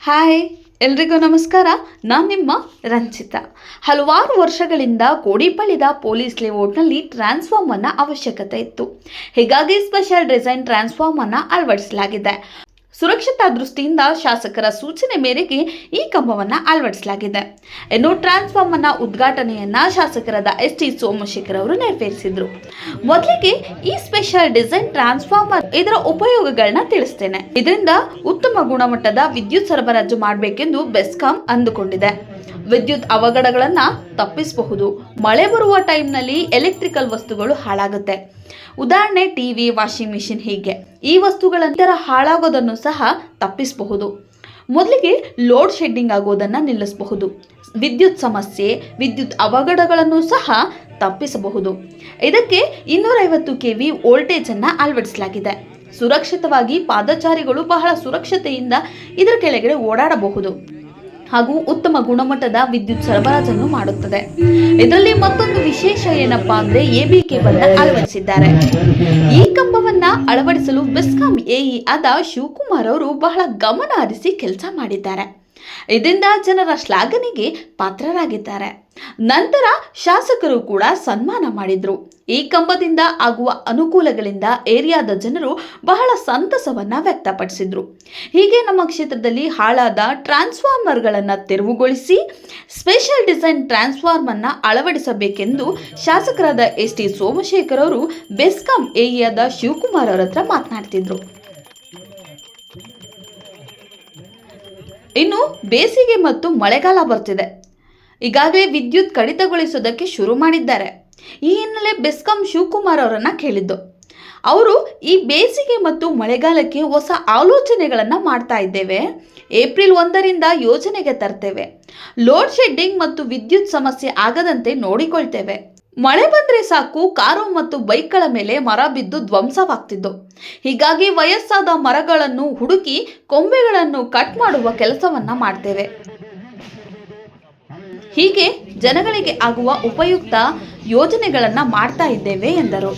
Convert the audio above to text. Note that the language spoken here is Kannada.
ಹಾಯ್, ಎಲ್ರಿಗೂ ನಮಸ್ಕಾರ. ನಾನು ನಿಮ್ಮ ರಂಜಿತಾ. ಹಲವಾರು ವರ್ಷಗಳಿಂದ ಕೋಡಿಪಳ್ಳಿದ ಪೊಲೀಸ್ ಲೇಔಟ್ನಲ್ಲಿ ಟ್ರಾನ್ಸ್ಫಾರ್ಮರ್ನ ಅವಶ್ಯಕತೆ ಇತ್ತು. ಹೀಗಾಗಿ ಸ್ಪೆಷಲ್ ಡಿಸೈನ್ ಟ್ರಾನ್ಸ್ಫಾರ್ಮರ್ನ ಅಳವಡಿಸಲಾಗಿದೆ. ಸುರಕ್ಷತಾ ದೃಷ್ಟಿಯಿಂದ ಶಾಸಕರ ಸೂಚನೆ ಮೇರೆಗೆ ಈ ಕಂಬವನ್ನು ಅಳವಡಿಸಲಾಗಿದೆ. ಇನ್ನು ಟ್ರಾನ್ಸ್ಫಾರ್ಮರ್ನ ಉದ್ಘಾಟನೆಯನ್ನ ಶಾಸಕರಾದ ಎಸ್.ಟಿ. ಸೋಮಶೇಖರ್ ಅವರು ನೆರವೇರಿಸಿದರು. ಮೊದಲಿಗೆ ಈ ಸ್ಪೆಷಲ್ ಡಿಸೈನ್ ಟ್ರಾನ್ಸ್ಫಾರ್ಮರ್ ಇದರ ಉಪಯೋಗಗಳನ್ನ ತಿಳಿಸ್ತೇನೆ. ಇದರಿಂದ ಉತ್ತಮ ಗುಣಮಟ್ಟದ ವಿದ್ಯುತ್ ಸರಬರಾಜು ಮಾಡಬೇಕೆಂದು ಬೆಸ್ಕಾಂ ಅಂದುಕೊಂಡಿದೆ. ವಿದ್ಯುತ್ ಅವಘಡಗಳನ್ನು ತಪ್ಪಿಸಬಹುದು. ಮಳೆ ಬರುವ ಟೈಮ್ನಲ್ಲಿ ಎಲೆಕ್ಟ್ರಿಕಲ್ ವಸ್ತುಗಳು ಹಾಳಾಗುತ್ತೆ. ಉದಾಹರಣೆ ಟಿವಿ, ವಾಷಿಂಗ್ ಮಿಷಿನ್. ಹೀಗೆ ಈ ವಸ್ತುಗಳ ಹಾಳಾಗೋದನ್ನು ಸಹ ತಪ್ಪಿಸಬಹುದು. ಮೊದಲಿಗೆ ಲೋಡ್ ಶೆಡ್ಡಿಂಗ್ ಆಗೋದನ್ನು ನಿಲ್ಲಿಸಬಹುದು. ವಿದ್ಯುತ್ ಸಮಸ್ಯೆ, ವಿದ್ಯುತ್ ಅವಘಡಗಳನ್ನು ಸಹ ತಪ್ಪಿಸಬಹುದು. ಇದಕ್ಕೆ 250 kV ವೋಲ್ಟೇಜ್ ಅನ್ನು ಅಳವಡಿಸಲಾಗಿದೆ. ಸುರಕ್ಷಿತವಾಗಿ ಪಾದಚಾರಿಗಳು ಬಹಳ ಸುರಕ್ಷತೆಯಿಂದ ಇದರ ಕೆಳಗಡೆ ಓಡಾಡಬಹುದು ಹಾಗೂ ಉತ್ತಮ ಗುಣಮಟ್ಟದ ವಿದ್ಯುತ್ ಸರಬರಾಜನ್ನು ಮಾಡುತ್ತದೆ. ಇದರಲ್ಲಿ ಮತ್ತೊಂದು ವಿಶೇಷ ಏನಪ್ಪಾ ಅಂದ್ರೆ AB ಕೇಬಲ್ ಅಳವಡಿಸಿದ್ದಾರೆ. ಈ ಕಂಬವನ್ನ ಅಳವಡಿಸಲು ಬೆಸ್ಕಾಂ AE ಆದ ಶಿವಕುಮಾರ್ ಅವರು ಬಹಳ ಗಮನ ಹರಿಸಿ ಕೆಲಸ ಮಾಡಿದ್ದಾರೆ. ಇದರಿಂದ ಜನರ ಶ್ಲಾಘನೆಗೆ ಪಾತ್ರರಾಗಿದ್ದಾರೆ. ನಂತರ ಶಾಸಕರು ಕೂಡ ಸನ್ಮಾನ ಮಾಡಿದ್ರು. ಈ ಕಂಬದಿಂದ ಆಗುವ ಅನುಕೂಲಗಳಿಂದ ಏರಿಯಾದ ಜನರು ಬಹಳ ಸಂತಸವನ್ನ ವ್ಯಕ್ತಪಡಿಸಿದ್ರು. ಹೀಗೆ ನಮ್ಮ ಕ್ಷೇತ್ರದಲ್ಲಿ ಹಾಳಾದ ಟ್ರಾನ್ಸ್ಫಾರ್ಮರ್ಗಳನ್ನು ತೆರವುಗೊಳಿಸಿ ಸ್ಪೆಷಲ್ ಡಿಸೈನ್ ಟ್ರಾನ್ಸ್ಫಾರ್ಮರ್ನ ಅಳವಡಿಸಬೇಕೆಂದು ಶಾಸಕರಾದ ಎಸ್.ಟಿ. ಸೋಮಶೇಖರ್ ಅವರು ಬೆಸ್ಕಾಂ AE ಆದ ಶಿವಕುಮಾರ್ ಅವರ ಹತ್ರ ಮಾತನಾಡ್ತಿದ್ರು. ಇನ್ನು ಬೇಸಿಗೆ ಮತ್ತು ಮಳೆಗಾಲ ಬರ್ತಿದೆ. ಈಗಾಗಲೇ ವಿದ್ಯುತ್ ಕಡಿತಗೊಳಿಸೋದಕ್ಕೆ ಶುರು ಮಾಡಿದ್ದಾರೆ. ಈ ಹಿನ್ನೆಲೆ ಬೆಸ್ಕಾಂ ಶಿವಕುಮಾರ್ ಅವರನ್ನ ಕೇಳಿದ್ದು. ಅವರು ಈ ಬೇಸಿಗೆ ಮತ್ತು ಮಳೆಗಾಲಕ್ಕೆ ಹೊಸ ಆಲೋಚನೆಗಳನ್ನು ಮಾಡ್ತಾ ಇದ್ದೇವೆ. ಏಪ್ರಿಲ್ 1ರಿಂದ ಯೋಜನೆಗೆ ತರ್ತೇವೆ. ಲೋಡ್ ಶೆಡ್ಡಿಂಗ್ ಮತ್ತು ವಿದ್ಯುತ್ ಸಮಸ್ಯೆ ಆಗದಂತೆ ನೋಡಿಕೊಳ್ತೇವೆ. ಮಳೆ ಬಂದರೆ ಸಾಕು, ಕಾರು ಮತ್ತು ಬೈಕ್ಗಳ ಮೇಲೆ ಮರ ಬಿದ್ದು ಧ್ವಂಸವಾಗ್ತಿದ್ದು. ಹೀಗಾಗಿ ವಯಸ್ಸಾದ ಮರಗಳನ್ನು ಹುಡುಕಿ ಕೊಂಬೆಗಳನ್ನು ಕಟ್ ಮಾಡುವ ಕೆಲಸವನ್ನ ಮಾಡ್ತೇವೆ. ಹೀಗೆ ಜನಗಳಿಗೆ ಆಗುವ ಉಪಯುಕ್ತ ಯೋಜನೆಗಳನ್ನು ಮಾಡ್ತಾ ಇದ್ದೇವೆ ಎಂದರು.